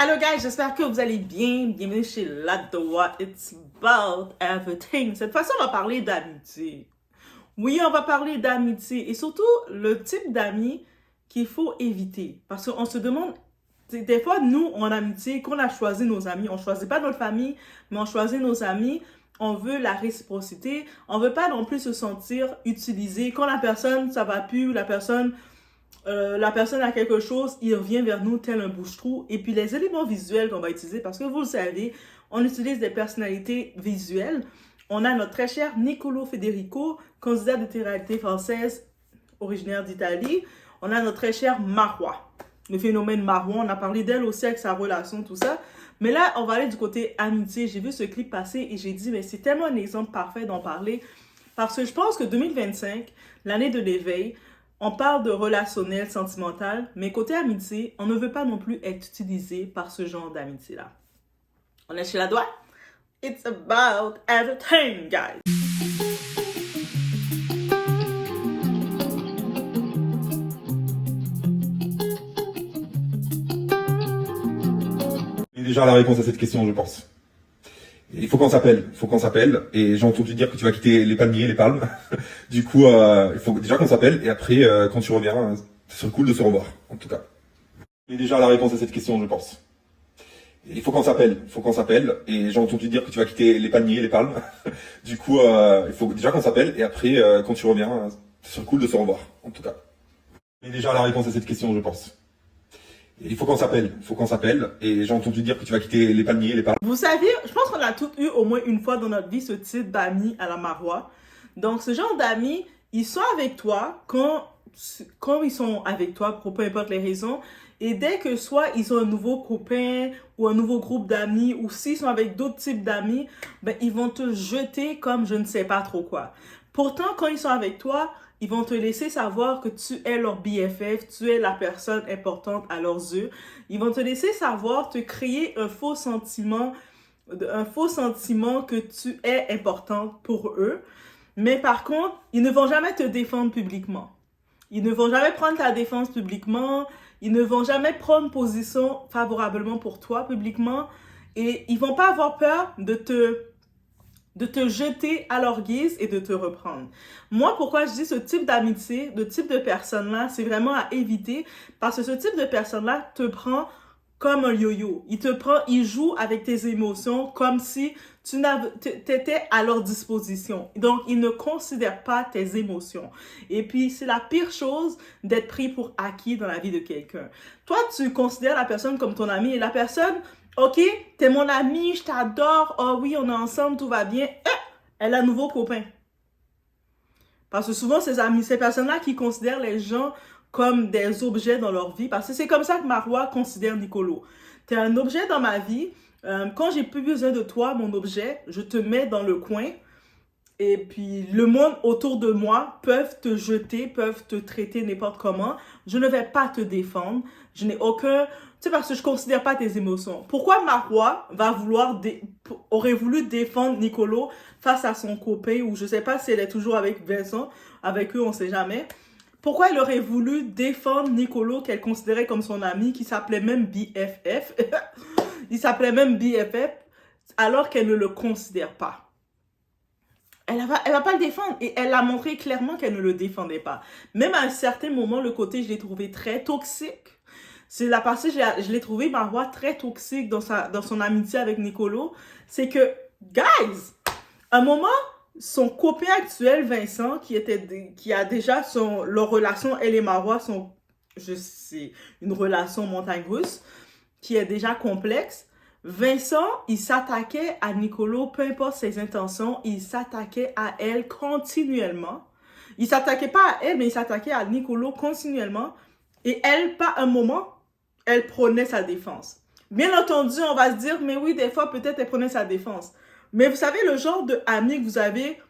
Hello guys, j'espère que vous allez bien. Bienvenue chez Like the What It's About Everything. Cette fois-ci, on va parler d'amitié. Oui, on va parler d'amitié et surtout le type d'amis qu'il faut éviter. Parce qu'on se demande, des fois, nous, en amitié, quand on a choisi nos amis, on choisit pas notre famille, mais on choisit nos amis. On veut la réciprocité. On veut pas non plus se sentir utilisé. Quand la personne, ça va plus, la personne a quelque chose, il revient vers nous tel un bouche-trou. Et puis les éléments visuels qu'on va utiliser, parce que vous le savez, on utilise des personnalités visuelles. On a notre très cher Niccolò Federico, candidat de télé-réalité française, originaire d'Italie. On a notre très cher Marois, le phénomène Marois. On a parlé d'elle aussi avec sa relation, tout ça. Mais là, on va aller du côté amitié. J'ai vu ce clip passer et j'ai dit, mais c'est tellement un exemple parfait d'en parler. Parce que je pense que 2025, l'année de l'éveil, on parle de relationnel, sentimental, mais côté amitié, on ne veut pas non plus être utilisé par ce genre d'amitié-là. On est chez la doigt? It's about everything, guys! Et déjà la réponse à cette question, je pense. Il faut qu'on s'appelle, et j'ai entendu dire que tu vas quitter les palmiers, les palmes. Du coup, il faut déjà qu'on s'appelle, et après, quand tu reviens, ce serait cool de se revoir, en tout cas. Et déjà la réponse à cette question, je pense. Il faut qu'on s'appelle, et j'ai entendu dire que tu vas quitter les palmiers, les palmes. Du coup, il faut déjà qu'on s'appelle, et après, quand tu reviens, ce serait cool de se revoir, en tout cas. Et déjà la réponse à cette question, je pense. Il faut qu'on s'appelle, et j'ai entendu dire que tu vas quitter les palmiers, les palmes. Vous saviez, je pense qu'on a tous eu au moins une fois dans notre vie ce type d'amis à la Marois. Donc, ce genre d'amis, ils sont avec toi quand ils sont avec toi pour peu importe les raisons. Et dès que soit ils ont un nouveau copain ou un nouveau groupe d'amis, ou s'ils sont avec d'autres types d'amis, ben, ils vont te jeter comme je ne sais pas trop quoi. Pourtant, quand ils sont avec toi, ils vont te laisser savoir que tu es leur BFF, tu es la personne importante à leurs yeux. Ils vont te laisser savoir, te créer un faux sentiment que tu es importante pour eux. Mais par contre, ils ne vont jamais te défendre publiquement. Ils ne vont jamais prendre ta défense publiquement. Ils ne vont jamais prendre position favorablement pour toi publiquement. Et ils vont pas avoir peur de te jeter à leur guise et de te reprendre. Moi, pourquoi je dis ce type d'amitié, de type de personne-là, c'est vraiment à éviter parce que ce type de personne-là te prend comme un yo-yo. Il joue avec tes émotions comme si tu étais à leur disposition. Donc, il ne considère pas tes émotions. Et puis, c'est la pire chose d'être pris pour acquis dans la vie de quelqu'un. Toi, tu considères la personne comme ton ami et la personne, ok, t'es mon ami, je t'adore, oh oui, on est ensemble, tout va bien. Elle a un nouveau copain. Parce que souvent, ces personnes-là qui considèrent les gens comme des objets dans leur vie, parce que c'est comme ça que Marois considère Niccolò. T'es un objet dans ma vie. Quand j'ai plus besoin de toi, mon objet, je te mets dans le coin. Et puis, le monde autour de moi peuvent te jeter, peuvent te traiter n'importe comment. Je ne vais pas te défendre. Je n'ai aucun... Tu sais, parce que je ne considère pas tes émotions. Pourquoi Marois aurait voulu défendre Niccolò face à son copain, ou je ne sais pas si elle est toujours avec Vincent, avec eux, on ne sait jamais. Pourquoi elle aurait voulu défendre Niccolò qu'elle considérait comme son ami, qui s'appelait même BFF. Il s'appelait même BFF, alors qu'elle ne le considère pas. Elle va pas le défendre. Et elle a montré clairement qu'elle ne le défendait pas. Même à un certain moment, le côté, je l'ai trouvé très toxique. C'est la partie, je l'ai trouvé, Marois, très toxique dans son amitié avec Niccolò. C'est que, guys, à un moment, son copain actuel, Vincent, qui a déjà leur relation, elle et Marois, c'est une relation montagne russe, qui est déjà complexe. Vincent, il s'attaquait à Niccolò, peu importe ses intentions, il s'attaquait à elle continuellement. Il s'attaquait pas à elle, mais il s'attaquait à Niccolò continuellement. Et elle, pas un moment, elle prenait sa défense. Bien entendu, on va se dire, mais oui, des fois, peut-être elle prenait sa défense. Mais vous savez, le genre d'amie que vous avez,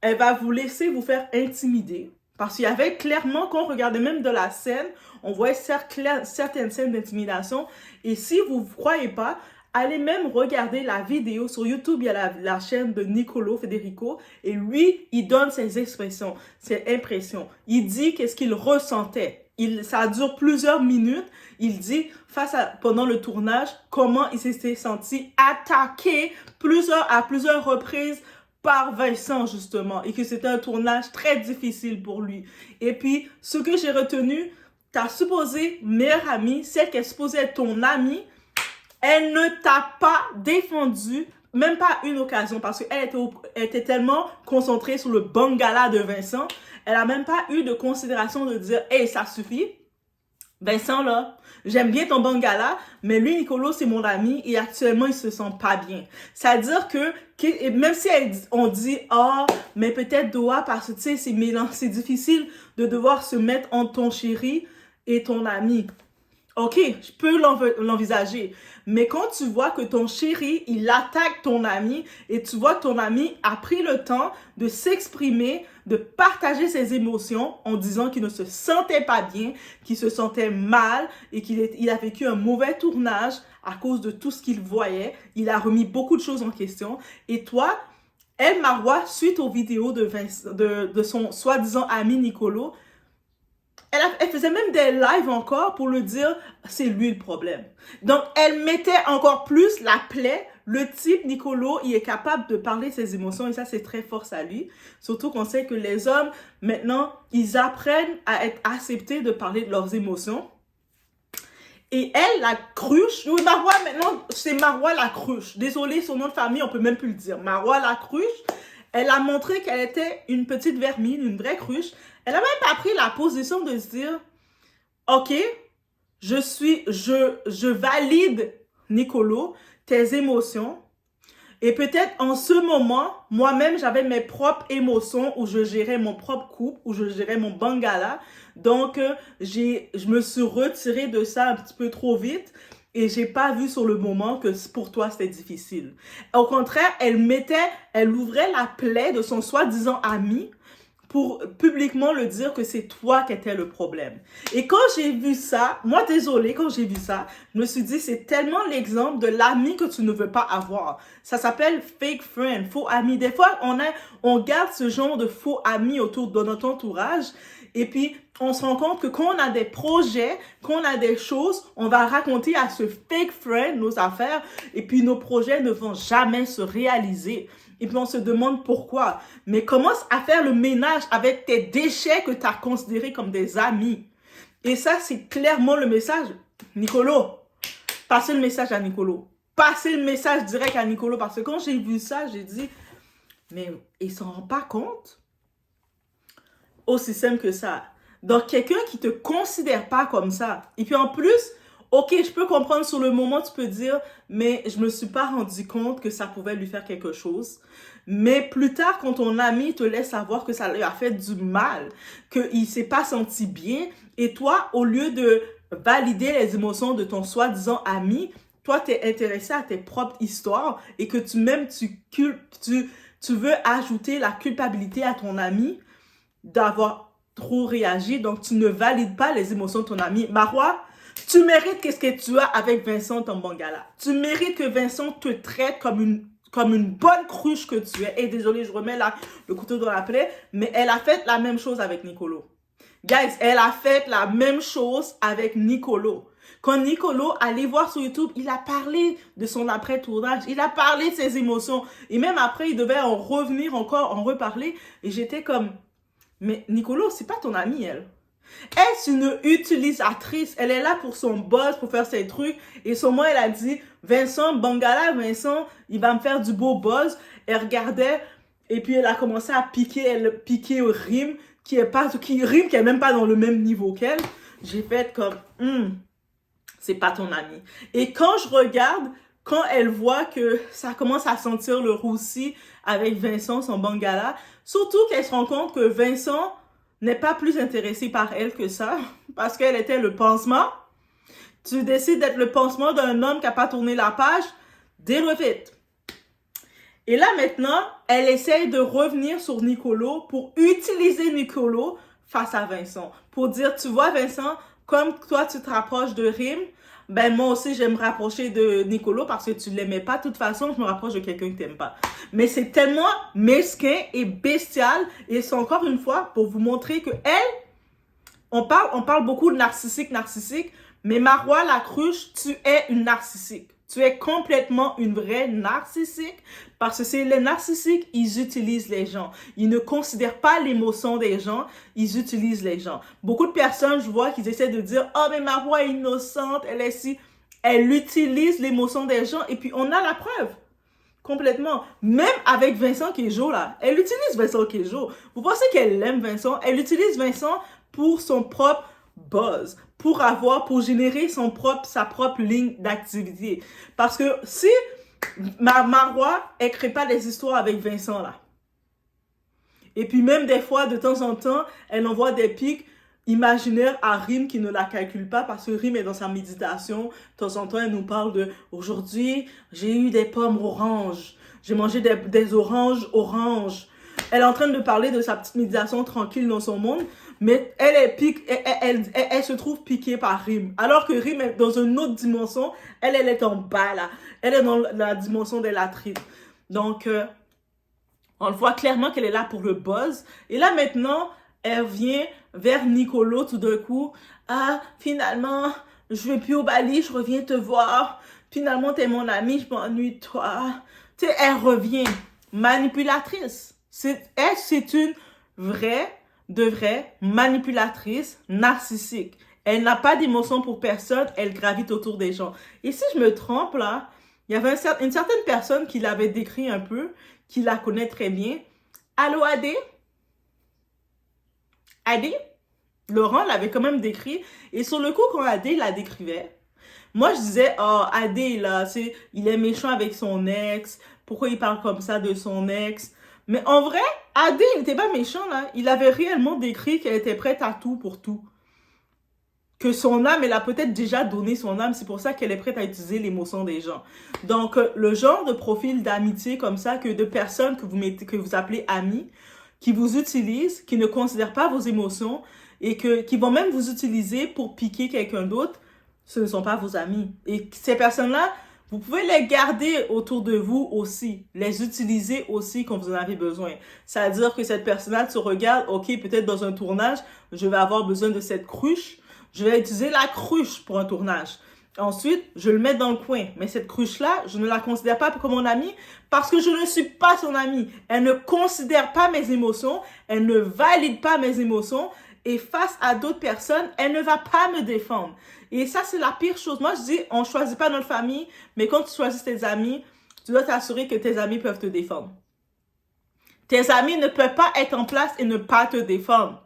elle va vous laisser vous faire intimider. Parce qu'il y avait clairement, quand on regardait même de la scène, on voyait certaines scènes d'intimidation. Et si vous ne croyez pas, allez même regarder la vidéo sur YouTube. Il y a la chaîne de Niccolò Federico. Et lui, il donne ses expressions, ses impressions. Il dit qu'est-ce qu'il ressentait. ça dure plusieurs minutes. Il dit, pendant le tournage, comment il s'était senti attaqué à plusieurs reprises par Vincent, justement, et que c'était un tournage très difficile pour lui. Et puis, ce que j'ai retenu, ta supposée meilleure amie, celle qui est supposée être ton amie, elle ne t'a pas défendu, même pas une occasion, parce qu'elle était tellement concentrée sur le bangala de Vincent, elle a même pas eu de considération de dire « Hey, ça suffit. Vincent, là, j'aime bien ton bangala, mais lui, Nicolo, c'est mon ami et actuellement, il se sent pas bien. » C'est-à-dire que même si on dit « Ah, mais peut-être Doa, parce que, tu sais, c'est difficile de devoir se mettre entre ton chéri et ton ami. » Ok, je peux l'envisager. Mais quand tu vois que ton chéri, il attaque ton ami et tu vois que ton ami a pris le temps de s'exprimer, de partager ses émotions en disant qu'il ne se sentait pas bien, qu'il se sentait mal et qu'il a vécu un mauvais tournage à cause de tout ce qu'il voyait. Il a remis beaucoup de choses en question. Et toi, Marwa, suite aux vidéos de son soi-disant ami Nicolo, elle faisait même des lives encore pour le dire, c'est lui le problème. Donc, elle mettait encore plus la plaie. Le type, Nicolo, il est capable de parler ses émotions et ça, c'est très fort à lui. Surtout qu'on sait que les hommes, maintenant, ils apprennent à être acceptés de parler de leurs émotions. Et elle, la cruche, oui, Marwa, maintenant, c'est Marwa la cruche. Désolée, son nom de famille, on peut même plus le dire. Marwa la cruche, elle a montré qu'elle était une petite vermine, une vraie cruche. Elle a même pas pris la position de se dire, ok, je valide, Nicolo, tes émotions. Et peut-être en ce moment, moi-même, j'avais mes propres émotions où je gérais mon propre couple, où je gérais mon bangala. Donc, je me suis retirée de ça un petit peu trop vite. Et j'ai pas vu sur le moment que pour toi, c'était difficile. Au contraire, elle ouvrait la plaie de son soi-disant ami pour publiquement le dire que c'est toi qui étais le problème. Et quand j'ai vu ça, moi désolée, quand j'ai vu ça, je me suis dit c'est tellement l'exemple de l'ami que tu ne veux pas avoir. Ça s'appelle fake friend, faux ami. Des fois, on garde ce genre de faux amis autour de notre entourage et puis on se rend compte que quand on a des projets, quand on a des choses, on va raconter à ce fake friend nos affaires et puis nos projets ne vont jamais se réaliser. Et puis on se demande pourquoi. Mais commence à faire le ménage avec tes déchets que tu as considérés comme des amis. Et ça, c'est clairement le message. Nicolo, passez le message à Nicolo. Passez le message direct à Nicolo. Parce que quand j'ai vu ça, j'ai dit, mais il s'en rend pas compte? Aussi simple que ça. Donc, quelqu'un qui te considère pas comme ça. Et puis en plus, ok, je peux comprendre sur le moment, tu peux dire, mais je me suis pas rendu compte que ça pouvait lui faire quelque chose. Mais plus tard, quand ton ami te laisse savoir que ça lui a fait du mal, qu'il s'est pas senti bien, et toi, au lieu de valider les émotions de ton soi-disant ami, toi, tu es intéressé à tes propres histoires et que tu veux ajouter la culpabilité à ton ami d'avoir trop réagi, donc tu ne valides pas les émotions de ton ami. Marwa, tu mérites qu'est-ce que tu as avec Vincent ton bangala. Tu mérites que Vincent te traite comme une bonne cruche que tu es. Et désolé, je remets le couteau dans la plaie, mais elle a fait la même chose avec Nicolo. Guys, elle a fait la même chose avec Nicolo. Quand Nicolo allait voir sur YouTube, il a parlé de son après-tournage, il a parlé de ses émotions. Et même après, il devait en revenir encore, en reparler. Et j'étais comme, mais Nicolo, c'est pas ton amie, elle. Elle, c'est une utilisatrice. Elle est là pour son buzz, pour faire ses trucs. Et sûrement, elle a dit, Vincent, bangala, Vincent, il va me faire du beau buzz. Elle regardait, et puis elle a commencé à piquer au rime, qui est même pas dans le même niveau qu'elle. J'ai fait comme, c'est pas ton ami. Et quand je regarde, quand elle voit que ça commence à sentir le roussi avec Vincent, son bangala, surtout qu'elle se rend compte que Vincent n'est pas plus intéressé par elle que ça, parce qu'elle était le pansement. Tu décides d'être le pansement d'un homme qui n'a pas tourné la page, deal with it. Et là maintenant, elle essaye de revenir sur Nicolo pour utiliser Nicolo face à Vincent. Pour dire, tu vois Vincent, comme toi tu te rapproches de Rim, ben moi aussi j'aime me rapprocher de Nicolo parce que tu l'aimais pas. De toute façon, je me rapproche de quelqu'un que t'aimes pas. Mais c'est tellement mesquin et bestial. Et c'est encore une fois pour vous montrer que elle, on parle beaucoup de narcissique, mais Marois la cruche, tu es une narcissique. Tu es complètement une vraie narcissique parce que c'est les narcissiques, ils utilisent les gens. Ils ne considèrent pas l'émotion des gens, ils utilisent les gens. Beaucoup de personnes, je vois qu'ils essaient de dire « Oh, mais Marois est innocente, elle est si... » Elle utilise l'émotion des gens et puis on a la preuve. Complètement. Même avec Vincent Queijo, là, elle utilise Vincent Queijo. Vous pensez qu'elle aime Vincent? Elle utilise Vincent pour son propre buzz, pour générer sa propre ligne d'activité. Parce que si Marois, elle crée pas des histoires avec Vincent, là. Et puis même des fois, de temps en temps, elle envoie des pics imaginaire à Rim qui ne la calcule pas parce que Rim est dans sa méditation. De temps en temps, elle nous parle de « Aujourd'hui, j'ai eu des pommes oranges. J'ai mangé des oranges oranges. » Elle est en train de parler de sa petite méditation tranquille dans son monde, mais elle se trouve piquée par Rim. Alors que Rim est dans une autre dimension, elle est en bas là. Elle est dans la dimension des latrines. Donc, on le voit clairement qu'elle est là pour le buzz. Et là maintenant, elle vient vers Nicolo tout d'un coup. Ah, finalement, je vais plus au Bali, je reviens te voir. Finalement, t'es mon ami, je m'ennuie de toi. Tu sais, elle revient manipulatrice. Elle, c'est une vraie manipulatrice narcissique. Elle n'a pas d'émotion pour personne, elle gravite autour des gens. Et si je me trompe là, il y avait une certaine personne qui l'avait décrit un peu, qui la connaît très bien. Allô, Adé? Adé, Laurent l'avait quand même décrit. Et sur le coup, quand Adé la décrivait, moi je disais, oh, Adé, là, il est méchant avec son ex. Pourquoi il parle comme ça de son ex? Mais en vrai, Adé, il n'était pas méchant, là. Il avait réellement décrit qu'elle était prête à tout pour tout. Que son âme, elle a peut-être déjà donné son âme. C'est pour ça qu'elle est prête à utiliser l'émotion des gens. Donc, le genre de profil d'amitié comme ça, que de personnes que vous appelez amis, qui vous utilisent, qui ne considèrent pas vos émotions et qui vont même vous utiliser pour piquer quelqu'un d'autre, ce ne sont pas vos amis. Et ces personnes-là, vous pouvez les garder autour de vous aussi, les utiliser aussi quand vous en avez besoin. C'est-à-dire que cette personne-là se regarde, ok, peut-être dans un tournage, je vais avoir besoin de cette cruche, je vais utiliser la cruche pour un tournage. Ensuite, je le mets dans le coin. Mais cette cruche-là, je ne la considère pas comme mon amie parce que je ne suis pas son amie. Elle ne considère pas mes émotions. Elle ne valide pas mes émotions. Et face à d'autres personnes, elle ne va pas me défendre. Et ça, c'est la pire chose. Moi, je dis, on ne choisit pas notre famille, mais quand tu choisis tes amis, tu dois t'assurer que tes amis peuvent te défendre. Tes amis ne peuvent pas être en place et ne pas te défendre.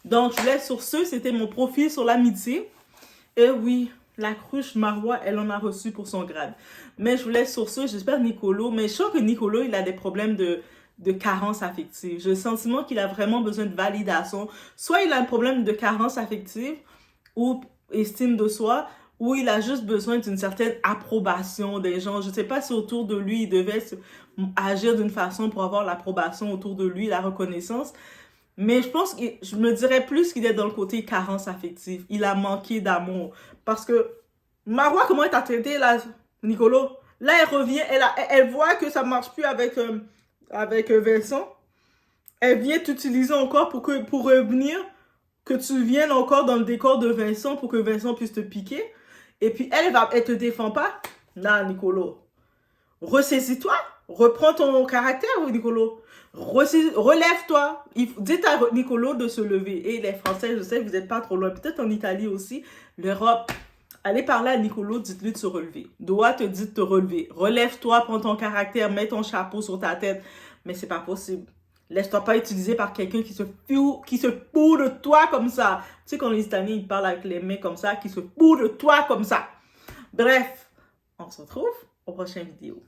Donc, je vous laisse sur ce. C'était mon profil sur l'amitié. Et oui, la cruche Marois, elle en a reçu pour son grade. Mais je vous laisse sur ce. J'espère Nicolo. Mais je sens que Nicolo, il a des problèmes de carence affective. J'ai le sentiment qu'il a vraiment besoin de validation. Soit il a un problème de carence affective ou estime de soi, ou il a juste besoin d'une certaine approbation des gens. Je ne sais pas si autour de lui, il devait agir d'une façon pour avoir l'approbation autour de lui, la reconnaissance. Mais je me dirais plus qu'il est dans le côté carence affective. Il a manqué d'amour. Parce que Marois, comment elle t'a traité là, Nicolo? Là, elle revient, elle voit que ça ne marche plus avec Vincent. Elle vient t'utiliser encore pour revenir, que tu viennes encore dans le décor de Vincent pour que Vincent puisse te piquer. Et puis elle te défend pas. Non, Nicolo. Ressaisis-toi. Reprends ton caractère, Nicolo. Relève-toi. Dites à Nicolo de se lever. Et les Français, je sais que vous n'êtes pas trop loin. Peut-être en Italie aussi. L'Europe. Allez parler à Nicolo, dites-lui de se relever. Doigt te dit de te relever. Relève-toi, prends ton caractère, mets ton chapeau sur ta tête. Mais c'est pas possible. Laisse-toi pas utiliser par quelqu'un qui se fout de toi comme ça. Tu sais, quand les Italiens, ils parlent avec les mains comme ça, qui se fout de toi comme ça. Bref, on se retrouve aux prochaines vidéos.